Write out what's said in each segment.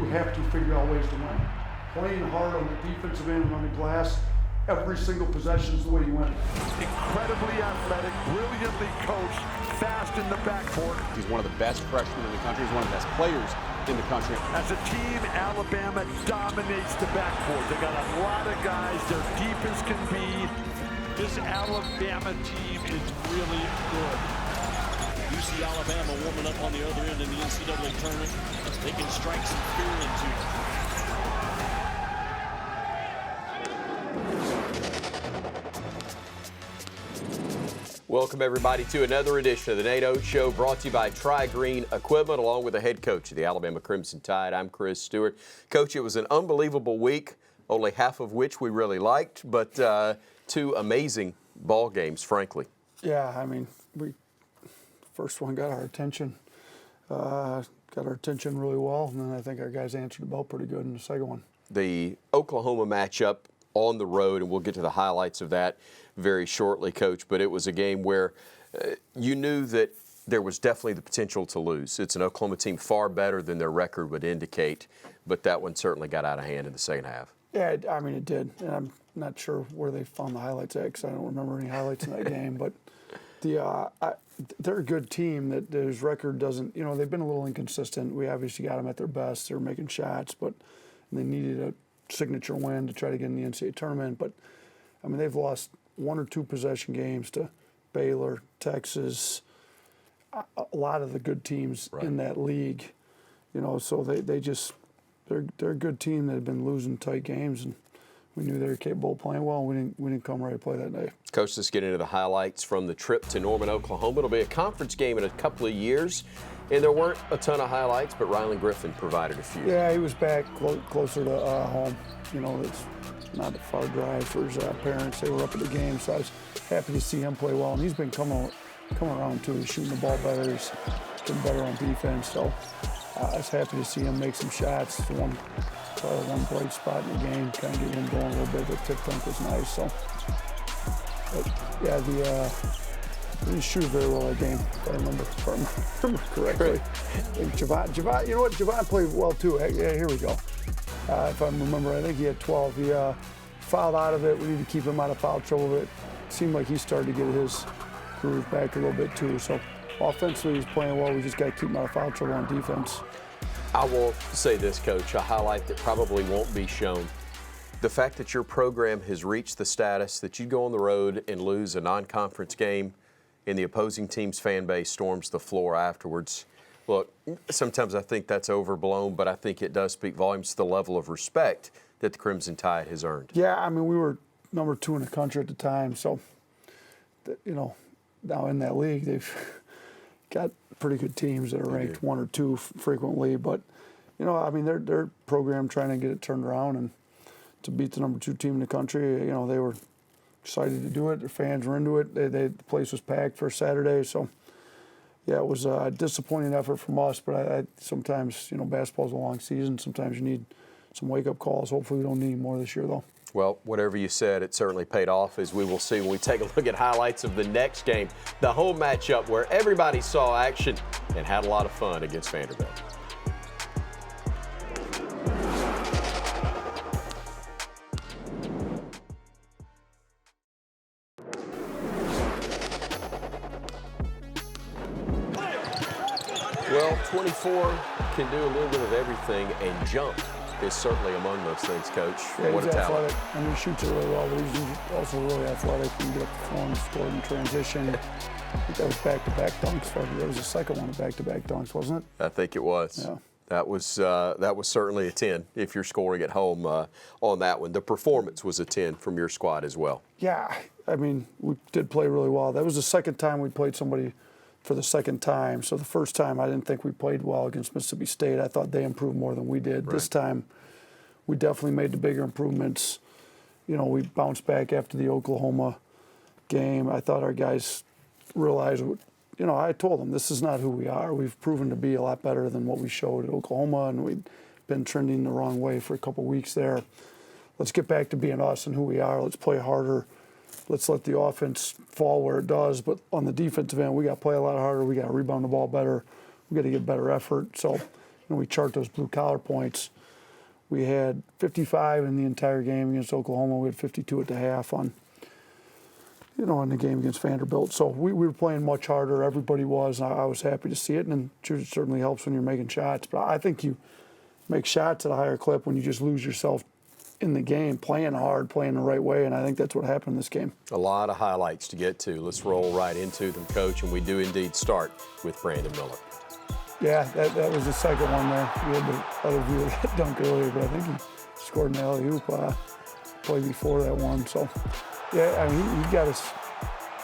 you have to figure out ways to win. Playing hard on the defensive end and on the glass, every single possession is the way you win. Incredibly athletic, brilliantly coached, fast in the backcourt. He's one of the best freshmen in the country. He's one of the best players in the country. As a team, Alabama dominates the backcourt. They got a lot of guys. They're deep as can be. This Alabama team is really good. You see Alabama warming up on the other end in the NCAA tournament. They can strike some fear into it. Welcome, everybody, to another edition of the Nate Oats Show, brought to you by Tri-Green Equipment, along with the head coach of the Alabama Crimson Tide. I'm Chris Stewart. Coach, it was an unbelievable week, only half of which we really liked, but two amazing ball games, frankly. Yeah, I mean, first one got our attention. Really well, and then I think our guys answered the bell pretty good in the second one. The Oklahoma matchup on the road, and we'll get to the highlights of that very shortly, Coach, but it was a game where you knew that there was definitely the potential to lose. It's an Oklahoma team far better than their record would indicate, but that one certainly got out of hand in the second half. Yeah, I mean, it did, and I'm not sure where they found the highlights at because I don't remember any highlights in that game, but they're a good team that whose record doesn't, they've been a little inconsistent. We obviously got them at their best. They're making shots, but they needed a signature win to try to get in the NCAA tournament. But, I mean, they've lost one or two possession games to Baylor, Texas, a lot of the good teams in that league. So they're a good team that have been losing tight games, and we knew they were capable of playing well. We didn't come ready to play that day. Coach, let's get into the highlights from the trip to Norman, Oklahoma. It'll be a conference game in a couple of years, and there weren't a ton of highlights, but Rylan Griffin provided a few. Yeah, he was back closer to home. It's not a far drive for his parents. They were up at the game, so I was happy to see him play well. And he's been coming around too. He's shooting the ball better. He's been better on defense. So I was happy to see him make some shots. One bright spot in the game, kind of get him going a little bit. The tip dunk was nice. So, he didn't shoot very well that game, if I remember correctly. Javon, you know what? Javon played well too. Yeah, here we go. If I remember, I think he had 12. He fouled out of it. We need to keep him out of foul trouble. It seemed like he started to get his groove back a little bit too. So offensively, he's playing well. We just got to keep him out of foul trouble on defense. I will say this, Coach, a highlight that probably won't be shown. The fact that your program has reached the status that you go on the road and lose a non-conference game and the opposing team's fan base storms the floor afterwards. Look, sometimes I think that's overblown, but I think it does speak volumes to the level of respect that the Crimson Tide has earned. Yeah, I mean, we were number 2 in the country at the time, so, now in that league, they've got pretty good teams that are ranked 1 or 2 frequently, but, I mean, their program trying to get it turned around and to beat the number 2 team in the country, they were excited to do it. Their fans were into it. The place was packed for Saturday, so yeah, it was a disappointing effort from us, but I sometimes, basketball's a long season. Sometimes you need some wake-up calls. Hopefully we don't need more this year, though. Well, whatever you said, it certainly paid off, as we will see when we take a look at highlights of the next game, the home matchup where everybody saw action and had a lot of fun against Vanderbilt. Well, 24 can do a little bit of everything, and jump is certainly among those things, Coach. Yeah, what he's a athletic. talent. I mean, he shoots it really well, but he's also really athletic. He can get up the floor and score in transition. I think that was back-to-back dunks. That was the second one of back-to-back dunks, wasn't it? I think it was. Yeah. That was certainly a 10 if you're scoring at home on that one. The performance was a 10 from your squad as well. Yeah, I mean, we did play really well. That was the second time we played somebody for the second time. So the first time I didn't think we played well against Mississippi State. I thought they improved more than we did. Right. This time we definitely made the bigger improvements. We bounced back after the Oklahoma game. I thought our guys realized, I told them this is not who we are. We've proven to be a lot better than what we showed at Oklahoma, and we'd been trending the wrong way for a couple weeks there. Let's get back to being us and who we are. Let's play harder. Let's let the offense fall where it does. But on the defensive end, we got to play a lot harder. We got to rebound the ball better. We got to get better effort. So, we chart those blue collar points. We had 55 in the entire game against Oklahoma. We had 52 at the half on, in the game against Vanderbilt. So we were playing much harder. Everybody was. And I was happy to see it, and it certainly helps when you're making shots. But I think you make shots at a higher clip when you just lose yourself in the game, playing hard, playing the right way, and I think that's what happened in this game. A lot of highlights to get to. Let's roll right into them, Coach, and we do indeed start with Brandon Miller. Yeah, that was the second one there. We had the other view of that dunk earlier, but I think he scored an alley-oop play before that one. So, yeah, I mean, he got us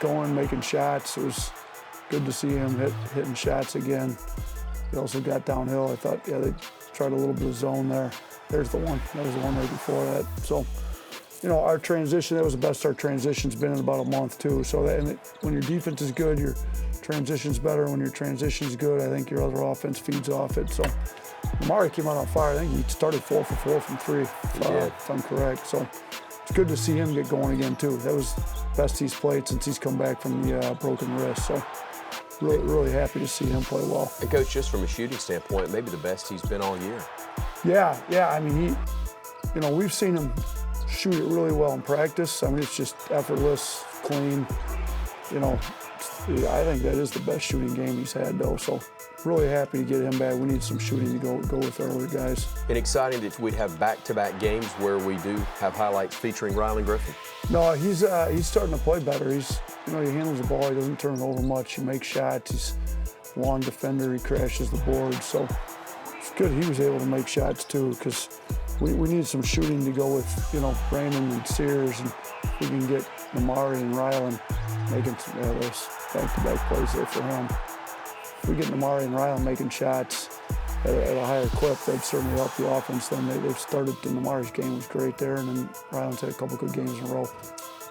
going, making shots. It was good to see him hitting shots again. He also got downhill. I thought, they tried a little bit of zone there. There's the one. That was the one right before that. So, our transition, that was the best our transition's been in about a month, too. So, when your defense is good, your transition's better. When your transition's good, I think your other offense feeds off it. So, Amari came out on fire. I think he started 4 for 4 from 3, if I'm correct. So, it's good to see him get going again, too. That was the best he's played since he's come back from the broken wrist. So, really happy to see him play well. And, Coach, just from a shooting standpoint, maybe the best he's been all year. Yeah. I mean, we've seen him shoot it really well in practice. I mean, it's just effortless, clean. I think that is the best shooting game he's had, though. So, really happy to get him back. We need some shooting to go with our other guys. And exciting that we'd have back-to-back games where we do have highlights featuring Rylan Griffin. No, he's starting to play better. He handles the ball. He doesn't turn it over much. He makes shots. He's a long defender. He crashes the board. So, it's good he was able to make shots, too, because we need some shooting to go with, Brandon and Sears, and we can get Amari and Rylan making those back-to-back plays there for him. If we get Amari and Rylan making shots at a higher clip, that'd certainly help the offense. Then they've started, and Amari's game was great there, and then Rylan's had a couple good games in a row.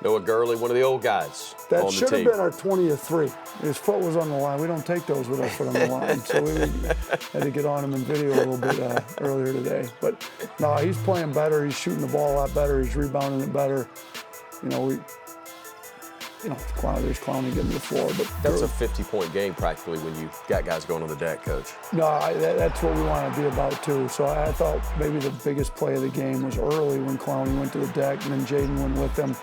Noah Gurley, one of the old guys that on the team. That should have been our 20th 3. His foot was on the line. We don't take those with our foot on the line. So we had to get on him in video a little bit earlier today. But, no, he's playing better. He's shooting the ball a lot better. He's rebounding it better. There's Clowney getting to the floor. But that's a 50-point game practically when you got guys going on the deck, Coach. No, that's what we want to be about, too. So I thought maybe the biggest play of the game was early when Clowney went to the deck, and then Jaden went with him.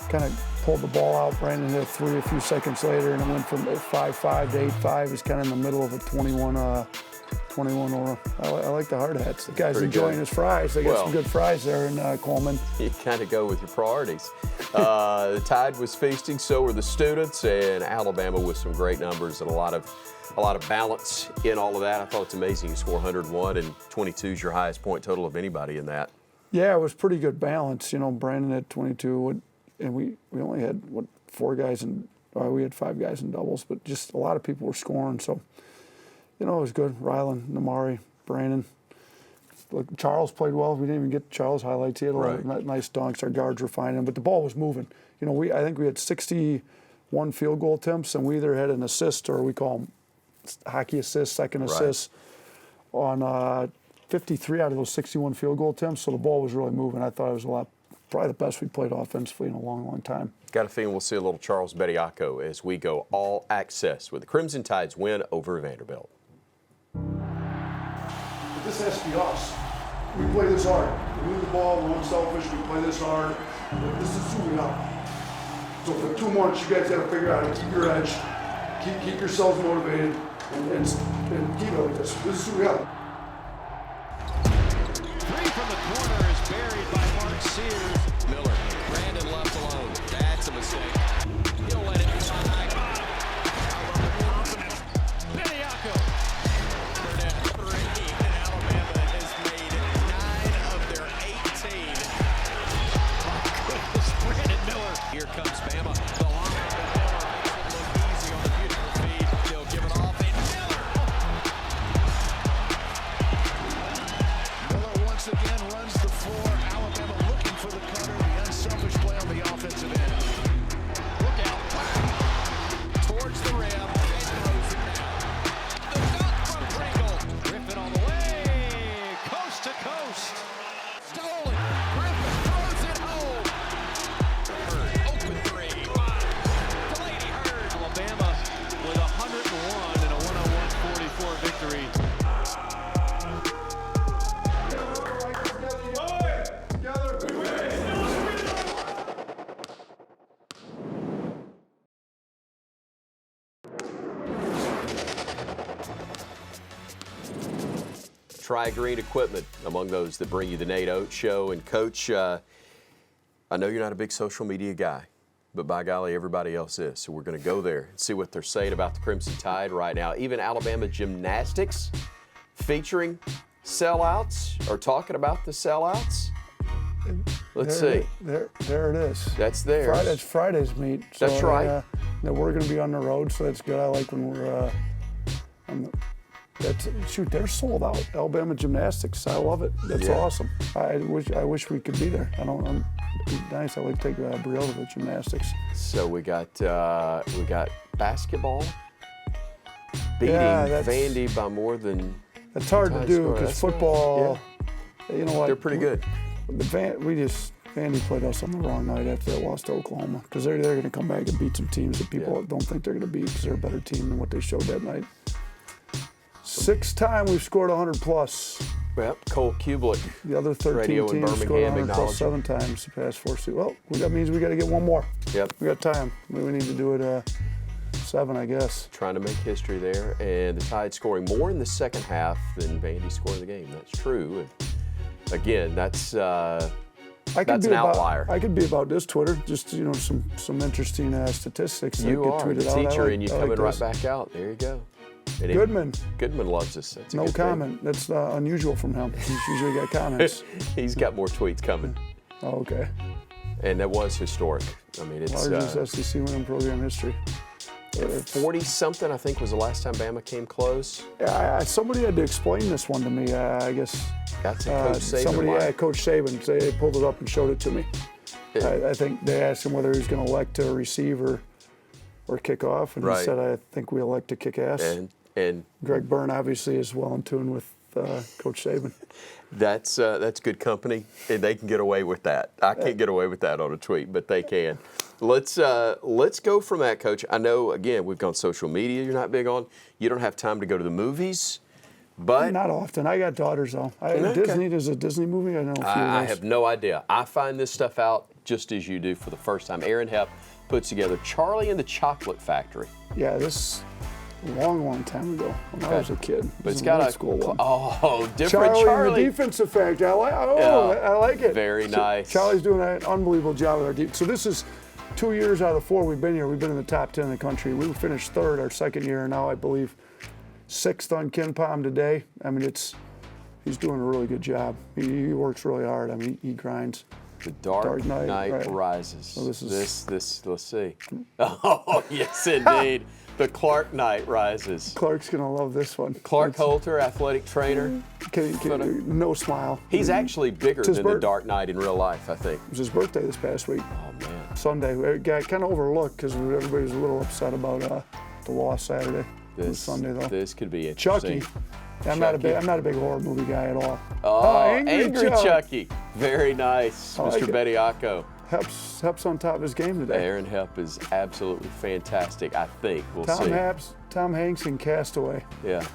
Kind of pulled the ball out. Brandon hit a 3 a few seconds later, and it went from 5-5 to 8-5. He's kind of in the middle of a 21 or I like the hard hats. The guy's enjoying his fries. They got some good fries there in Coleman. You kind of go with your priorities. The Tide was feasting, so were the students, and Alabama with some great numbers and a lot of balance in all of that. I thought it's amazing you score 101, and 22 is your highest point total of anybody in that. Yeah, it was pretty good balance. Brandon had 22, and we only had 4 guys we had 5 guys in doubles, but just a lot of people were scoring. So, it was good. Rylan, Amari, Brandon. Look, Charles played well. We didn't even get Charles highlights. He had a lot of nice dunks. Our guards were fine, but the ball was moving. I think we had 61 field goal attempts, and we either had an assist, or we call them hockey assists, second assists, on 53 out of those 61 field goal attempts. So the ball was really moving. I thought it was probably the best we played offensively in a long, long time. Got a feeling we'll see a little Charles Bediako as we go all access with the Crimson Tide's win over Vanderbilt. This has to be us. We play this hard. We move the ball, we're unselfish, we play this hard. This is who we are. So for 2 months, you guys got to figure out how to keep your edge, keep yourselves motivated, and keep it like this. This is who we are. 3 from the corner is buried by Mark Sears. Miller, Brandon left alone. That's a mistake. He'll let it slide. Bediako. Burnett 3, and Alabama has made 9 of their 18. Goodness, Brandon Miller. Here comes Bama. The line to Miller makes it look easy on the beautiful feed. He'll give it off, and Miller once again runs the floor. Alabama looking for the cutter. The Tri-Green Equipment, among those that bring you the Nate Oats Show. And Coach, I know you're not a big social media guy, but by golly, everybody else is. So we're going to go there and see what they're saying about the Crimson Tide right now. Even Alabama gymnastics featuring sellouts or talking about the sellouts. Let's see. There it is. That's theirs. It's Friday's meet. So That's right. We're going to be on the road, so that's good. I like when we're they're sold out. Alabama gymnastics. I love it. That's awesome. I wish we could be there. It'd be nice. I like to take Brielle to the gymnastics. So we got basketball beating Vandy by more than. That's hard to do because football. Yeah. You know what? They're pretty good. Vandy played us on the wrong night after they lost to Oklahoma because they're going to come back and beat some teams that people don't think they're going to beat because they're a better team than what they showed that night. 6th time we've scored 100+. Yep, Cole Kublik. The other 13 teams scored 100+ 7 times the past 4 seasons. Well, that means we got to get one more. Yep. We got time. We need to do it 7, I guess. Trying to make history there, and the Tide scoring more in the second half than Vandy scored in the game. That's true. And again, that's an outlier. I could be about this Twitter, just some interesting statistics. You are a teacher, and you coming right this. back out. There you go. And Goodman loves us. That's a no good comment. thing. That's unusual from him. He's usually got comments. He's got more tweets coming. Oh, okay. And that was historic. I mean, it's largest SEC winning program history. 40-something, I think, was the last time Bama came close. Yeah, somebody had to explain this one to me. I guess that's Coach Saban. Coach Saban. They pulled it up and showed it to me. I think they asked him whether he was going to elect to receive or kick off, and he said, "I think we elect to kick ass." And Greg Byrne obviously is well in tune with Coach Saban. That's good company, and they can get away with that. I can't get away with that on a tweet, but they can. Let's go from that, Coach. I know, again, we've gone social media. You're not big on. You don't have time to go to the movies, but not often. I got daughters though. Disney. There's a Disney movie. I don't know. I have no idea. I find this stuff out just as you do for the first time. Aaron Hepp puts together Charlie and the Chocolate Factory. Yeah, this long time ago when I was a kid. But it's got a school one. Different Charlie. The defensive factory. I like it. Very nice. Charlie's doing an unbelievable job with our defense. So this is 2 years out of the 4 we've been here. We've been in the top 10 in the country. We finished 3rd our second year, and now I believe 6th on Ken Palm today. I mean, he's doing a really good job. He works really hard. I mean, he grinds. The Dark Knight Rises. So this. Let's see. Oh, yes, indeed. The Clark Knight Rises. Clark's going to love this one. Clark Holter, athletic trainer. No smile. He's actually bigger than the Dark Knight in real life, I think. It was his birthday this past week. Oh, man. Sunday. It got kind of overlooked because everybody was a little upset about the loss Saturday. Sunday, though. This could be interesting. Chucky. I'm not a big horror movie guy at all. Oh, Angry Chucky. Very nice, Mr. Bediaco. Hepp's on top of his game today. Aaron Hepp is absolutely fantastic, I think. We'll see. Tom Hanks in Castaway. Yeah.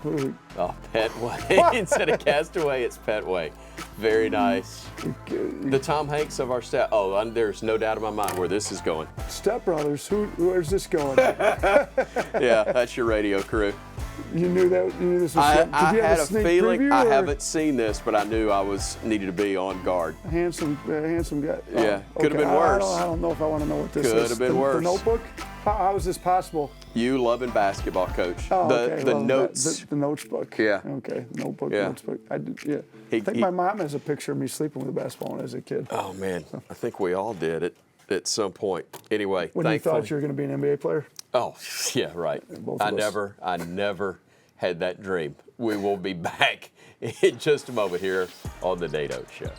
Oh, Petway. Instead of Castaway, it's Petway. Very nice. The Tom Hanks of our staff. Oh, there's no doubt in my mind where this is going. Step Brothers. Where's this going? Yeah, that's your radio crew. You knew that. You knew this was. I had a feeling. I haven't seen this, but I knew I needed to be on guard. Handsome guy. Yeah, could have been worse. I don't know if I want to know what this is. Could have been worse. The Notebook. How is this possible? You loving basketball, Coach. Oh, okay. The notes. The notes book. Yeah. Okay. Notebook. Yeah. Notes book. I think my mom has a picture of me sleeping with a basketball when I was a kid. Oh man, I think we all did at some point. Anyway, when you thought you were going to be an NBA player. Oh yeah, right. I never had that dream. We will be back in just a moment here on the Nate Oats Show.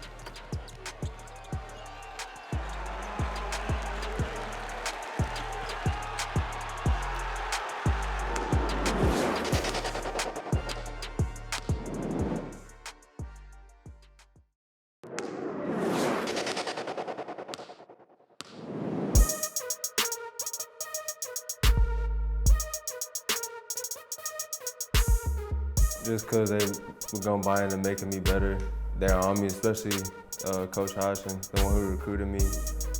Just because they were going to buy into making me better. They're on me, especially Coach Hodgson, the one who recruited me.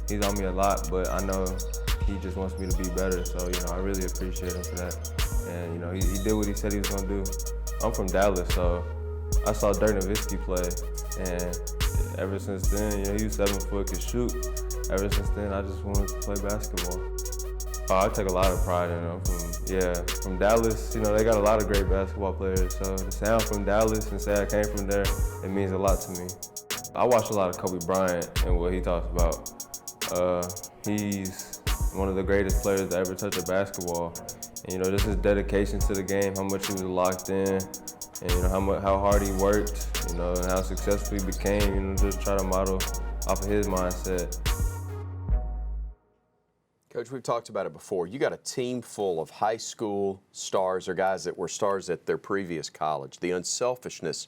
He's on me a lot, but I know he just wants me to be better. So, I really appreciate him for that. And, he did what he said he was going to do. I'm from Dallas, so I saw Dirk Nowitzki play, and ever since then, you know, he was 7 foot, could shoot. Ever since then, I just wanted to play basketball. I take a lot of pride in them. From Dallas, you know, they got a lot of great basketball players, so to say I'm from Dallas and say I came from there, it means a lot to me. I watch a lot of Kobe Bryant and what he talks about. He's one of the greatest players to ever touch a basketball. And, you know, just his dedication to the game, how much he was locked in, and, you know, how hard he worked, you know, and how successful he became, you know, just try to model off of his mindset. Coach, we've talked about it before. You got a team full of high school stars or guys that were stars at their previous college. The unselfishness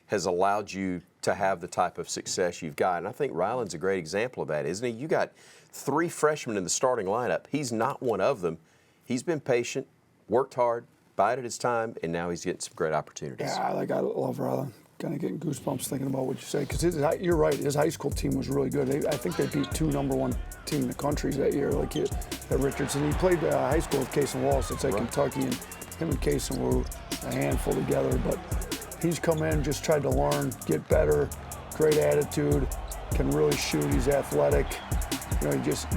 has allowed you to have the type of success you've got. And I think Rylan's a great example of that, isn't he? You got 3 freshmen in the starting lineup. He's not one of them. He's been patient, worked hard, bided his time, and now he's getting some great opportunities. Yeah, I love Rylan. Kind of getting goosebumps thinking about what you say, because you're right. His high school team was really good. I think they beat 2 #1 team in the country that year, like at Richardson. He played high school with Case and Wallace. It's at Kentucky, and him and Case were a handful together. But he's come in, just tried to learn, get better, great attitude, can really shoot. He's athletic. You know, he just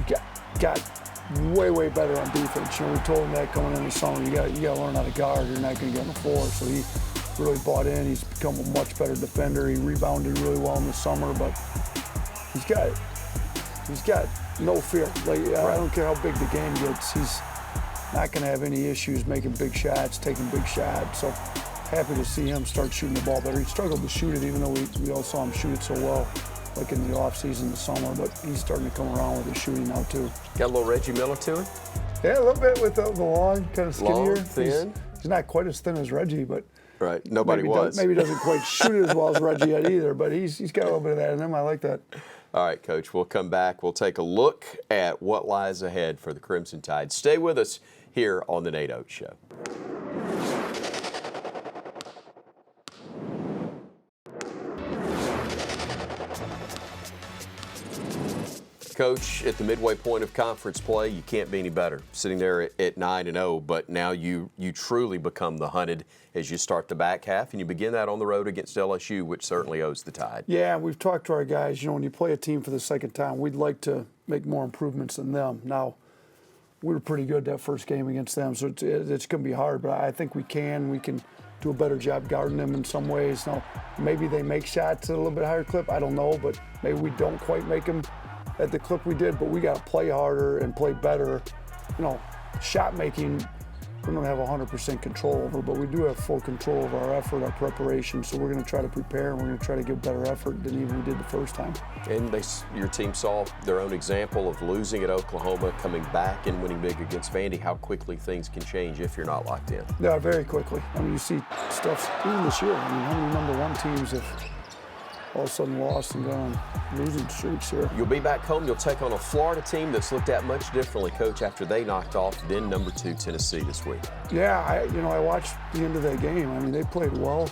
got way better on defense. You know, we told him that coming in the summer. You got to learn how to guard. You're not going to get on the floor. So he really bought in. He's become a much better defender. He rebounded really well in the summer, but he's got no fear. Like, I don't care how big the game gets. He's not going to have any issues making big shots, taking big shots. So happy to see him start shooting the ball better. He struggled to shoot it, even though we all saw him shoot it so well, like in the off-season, the summer. But he's starting to come around with his shooting now too. Got a little Reggie Miller to him? Yeah, a little bit with the long, kind of skinnier. Long, thin. He's not quite as thin as Reggie, but right. Nobody was. Maybe doesn't quite shoot it as well as Reggie yet either, but he's got a little bit of that in him. I like that. All right, Coach, we'll come back. We'll take a look at what lies ahead for the Crimson Tide. Stay with us here on the Nate Oats Show. Coach, at the midway point of conference play, you can't be any better. Sitting there at 9-0, but now you truly become the hunted as you start the back half, and you begin that on the road against LSU, which certainly owes the Tide. Yeah, we've talked to our guys. You know, when you play a team for the second time, we'd like to make more improvements than them. Now, we were pretty good that first game against them, so it's going to be hard, but I think we can do a better job guarding them in some ways. Now, maybe they make shots at a little bit higher clip. I don't know, but maybe we don't quite make them at the clip we did, but we got to play harder and play better. You know, shot making, we don't have 100% control over, but we do have full control of our effort, our preparation, so we're going to try to prepare, and we're going to try to give better effort than even we did the first time. And your team saw their own example of losing at Oklahoma, coming back and winning big against Vandy, how quickly things can change if you're not locked in. Yeah, very quickly. I mean, you see stuff, even this year, I mean, how many #1 teams have all of a sudden lost and gone on losing streaks here. You'll be back home. You'll take on a Florida team that's looked at much differently, Coach, after they knocked off then #2 Tennessee this week. Yeah, I watched the end of that game. I mean, they played well.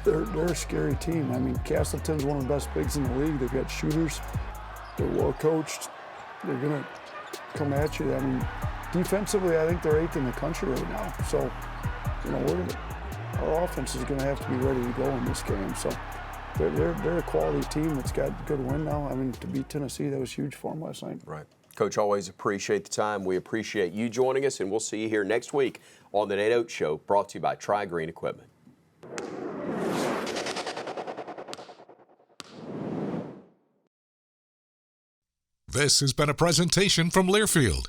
They're a scary team. I mean, Castleton's one of the best bigs in the league. They've got shooters. They're well coached. They're going to come at you. I mean, defensively, I think they're 8th in the country right now. So, you know, our offense is going to have to be ready to go in this game. So. They're a quality team that's got a good win now. I mean, to beat Tennessee, that was huge for them last night. Right. Coach, always appreciate the time. We appreciate you joining us, and we'll see you here next week on the Nate Oats Show, brought to you by Tri-Green Equipment. This has been a presentation from Learfield,